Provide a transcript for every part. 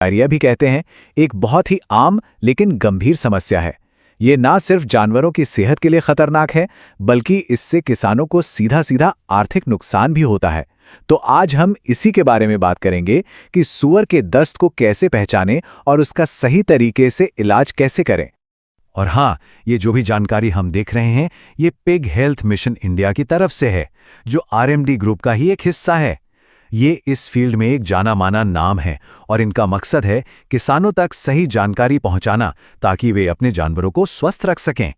Diarrhoea भी कहते हैं, एक बहुत ही आम लेकिन गंभीर समस्या है। ये ना सिर्फ जानवरों की सेहत के लिए खतरनाक है, बल्कि इससे किसानों को सीधा सीधा आर्थिक नुकसान भी होता है। तो आज हम इसी के बारे में बात करेंगे कि सूअर के दस्त को कैसे पहचानें और उसका सही तरीके से इलाज कैसे करें। और हाँ, ये जो भी जानकारी हम देख रहे हैं, ये पिग हेल्थ मिशन इंडिया की तरफ से है, जो आरएमडी ग्रुप का ही एक हिस्सा है। ये इस फील्ड में एक जाना माना नाम है और इनका मकसद है किसानों तक सही जानकारी पहुंचाना, ताकि वे अपने जानवरों को स्वस्थ रख सकें।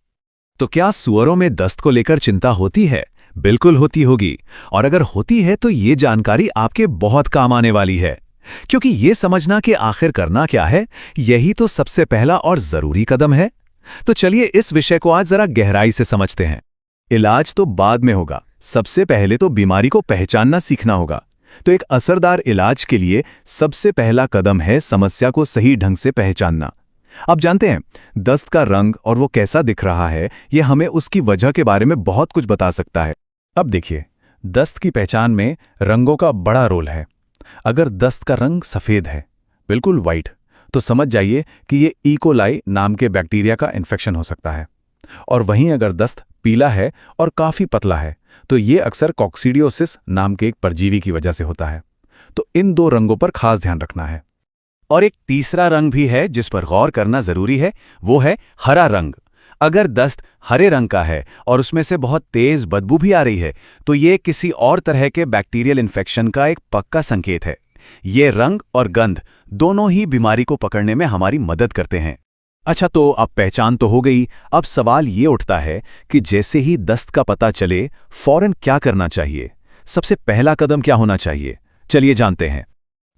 तो क्या सूअरों में दस्त को लेकर चिंता होती है? बिल्कुल होती होगी। और अगर होती है तो ये जानकारी आपके बहुत काम आने वाली है, क्योंकि ये समझना कि आखिर करना क्या है, यही तो सबसे पहला और जरूरी कदम है। तो चलिए इस विषय को आज जरा गहराई से समझते हैं। इलाज तो बाद में होगा, सबसे पहले तो बीमारी को पहचानना सीखना होगा। तो एक असरदार इलाज के लिए सबसे पहला कदम है समस्या को सही ढंग से पहचानना। आप जानते हैं, दस्त का रंग और वो कैसा दिख रहा है, ये हमें उसकी वजह के बारे में बहुत कुछ बता सकता है। अब देखिए, दस्त की पहचान में रंगों का बड़ा रोल है। अगर दस्त का रंग सफ़ेद है, बिल्कुल वाइट, तो समझ जाइए कि ये ई कोलाई नाम के बैक्टीरिया का इन्फेक्शन हो सकता है। और वहीं अगर दस्त पीला है और काफ़ी पतला है, तो ये अक्सर कॉक्सीडियोसिस नाम के एक परजीवी की वजह से होता है। तो इन दो रंगों पर खास ध्यान रखना है। और एक तीसरा रंग भी है जिस पर गौर करना जरूरी है, वो है हरा रंग। अगर दस्त हरे रंग का है और उसमें से बहुत तेज बदबू भी आ रही है, तो ये किसी और तरह के बैक्टीरियल इन्फेक्शन का एक पक्का संकेत है। ये रंग और गंध दोनों ही बीमारी को पकड़ने में हमारी मदद करते हैं। अच्छा, तो अब पहचान तो हो गई। अब सवाल ये उठता है कि जैसे ही दस्त का पता चले, फौरन क्या करना चाहिए? सबसे पहला कदम क्या होना चाहिए? चलिए जानते हैं।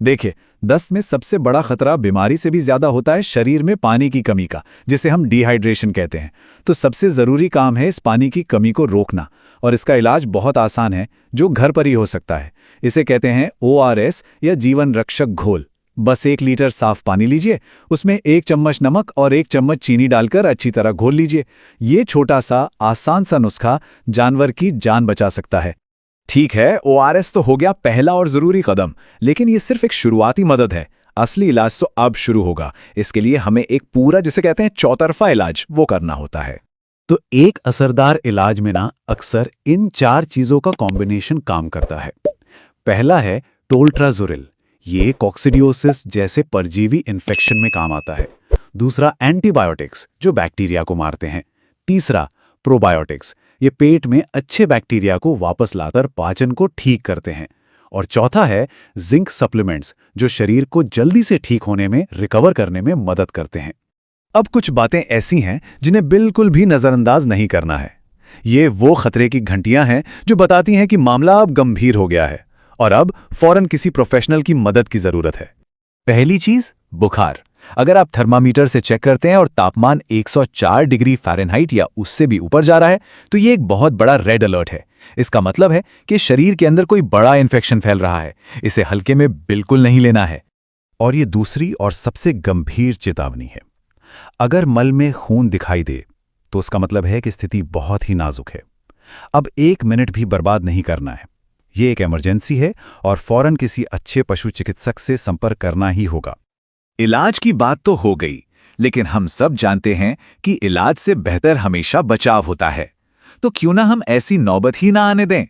देखिए, दस्त में सबसे बड़ा खतरा बीमारी से भी ज्यादा होता है शरीर में पानी की कमी का, जिसे हम डिहाइड्रेशन कहते हैं। तो सबसे जरूरी काम है इस पानी की कमी को रोकना, और इसका इलाज बहुत आसान है, जो घर पर ही हो सकता है। इसे कहते हैं ORS या जीवन रक्षक घोल। बस 1 लीटर साफ पानी लीजिए, उसमें 1 चम्मच नमक और 1 चम्मच चीनी डालकर अच्छी तरह घोल लीजिए। ये छोटा सा आसान सा नुस्खा जानवर की जान बचा सकता है। ठीक है, ORS तो हो गया पहला और जरूरी कदम, लेकिन ये सिर्फ एक शुरुआती मदद है। असली इलाज तो अब शुरू होगा। इसके लिए हमें एक पूरा, जिसे कहते हैं चौतरफा इलाज, वो करना होता है। तो एक असरदार इलाज में ना अक्सर इन 4 चीजों का कॉम्बिनेशन काम करता है। पहला है टोल्ट्राजोरिल। ये कॉक्सिडियोसिस जैसे परजीवी इन्फेक्शन में काम आता है। दूसरा एंटीबायोटिक्स, जो बैक्टीरिया को मारते हैं। तीसरा प्रोबायोटिक्स, ये पेट में अच्छे बैक्टीरिया को वापस लाकर पाचन को ठीक करते हैं। और चौथा है जिंक सप्लीमेंट्स, जो शरीर को जल्दी से ठीक होने में, रिकवर करने में मदद करते हैं। अब कुछ बातें ऐसी हैं जिन्हें बिल्कुल भी नजरअंदाज नहीं करना है। ये वो खतरे की घंटियां हैं जो बताती हैं कि मामला अब गंभीर हो गया है और अब फौरन किसी प्रोफेशनल की मदद की जरूरत है। पहली चीज, बुखार। अगर आप थर्मामीटर से चेक करते हैं और तापमान 104 डिग्री फ़ारेनहाइट या उससे भी ऊपर जा रहा है, तो ये एक बहुत बड़ा रेड अलर्ट है। इसका मतलब है कि शरीर के अंदर कोई बड़ा इन्फेक्शन फैल रहा है। इसे हल्के में बिल्कुल नहीं लेना है। और ये दूसरी और सबसे गंभीर चेतावनी है। अगर मल में खून दिखाई दे, तो उसका मतलब है कि स्थिति बहुत ही नाजुक है। अब 1 मिनट भी बर्बाद नहीं करना है। ये एक इमरजेंसी है और फौरन किसी अच्छे पशु चिकित्सक से संपर्क करना ही होगा। इलाज की बात तो हो गई, लेकिन हम सब जानते हैं कि इलाज से बेहतर हमेशा बचाव होता है। तो क्यों ना हम ऐसी नौबत ही ना आने दें।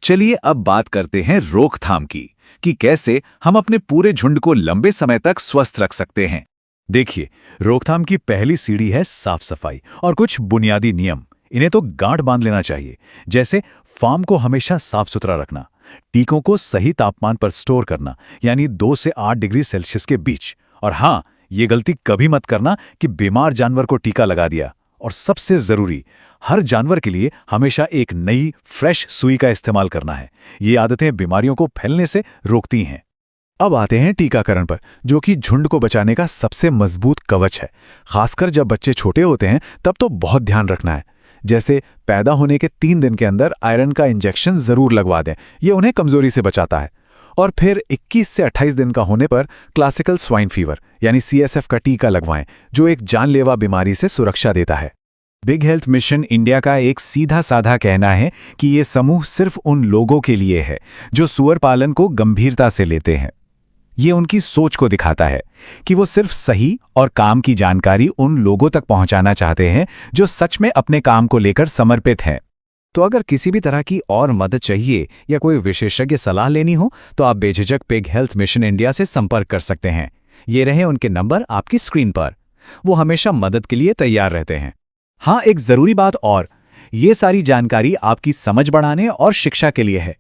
चलिए अब बात करते हैं रोकथाम की, कि कैसे हम अपने पूरे झुंड को लंबे समय तक स्वस्थ रख सकते हैं। देखिए, रोकथाम की पहली सीढ़ी है साफ सफाई और कुछ बुनियादी नियम। इन्हें तो गांठ बांध लेना चाहिए, जैसे फार्म को हमेशा साफ सुथरा रखना, टीकों को सही तापमान पर स्टोर करना, यानी 2 से 8 डिग्री सेल्सियस के बीच। और हाँ, ये गलती कभी मत करना कि बीमार जानवर को टीका लगा दिया। और सबसे जरूरी, हर जानवर के लिए हमेशा एक नई फ्रेश सुई का इस्तेमाल करना है। ये आदतें बीमारियों को फैलने से रोकती हैं। अब आते हैं टीकाकरण पर, जो कि झुंड को बचाने का सबसे मजबूत कवच है। खासकर जब बच्चे छोटे होते हैं, तब तो बहुत ध्यान रखना है। जैसे पैदा होने के 3 दिन के अंदर आयरन का इंजेक्शन जरूर लगवा दें, ये उन्हें कमजोरी से बचाता है। और फिर 21 से 28 दिन का होने पर क्लासिकल स्वाइन फीवर यानी CSF का टीका लगवाएं, जो एक जानलेवा बीमारी से सुरक्षा देता है। बिग हेल्थ मिशन इंडिया का एक सीधा साधा कहना है कि ये समूह सिर्फ उन लोगों के लिए है जो सूअर पालन को गंभीरता से लेते हैं। ये उनकी सोच को दिखाता है कि वो सिर्फ सही और काम की जानकारी उन लोगों तक पहुंचाना चाहते हैं जो सच में अपने काम को लेकर समर्पित हैं। तो अगर किसी भी तरह की और मदद चाहिए या कोई विशेषज्ञ सलाह लेनी हो तो आप बेझिझक पिग हेल्थ मिशन इंडिया से संपर्क कर सकते हैं। ये रहे उनके नंबर आपकी स्क्रीन पर। वो हमेशा मदद के लिए तैयार रहते हैं। हाँ, एक जरूरी बात और, ये सारी जानकारी आपकी समझ बढ़ाने और शिक्षा के लिए है।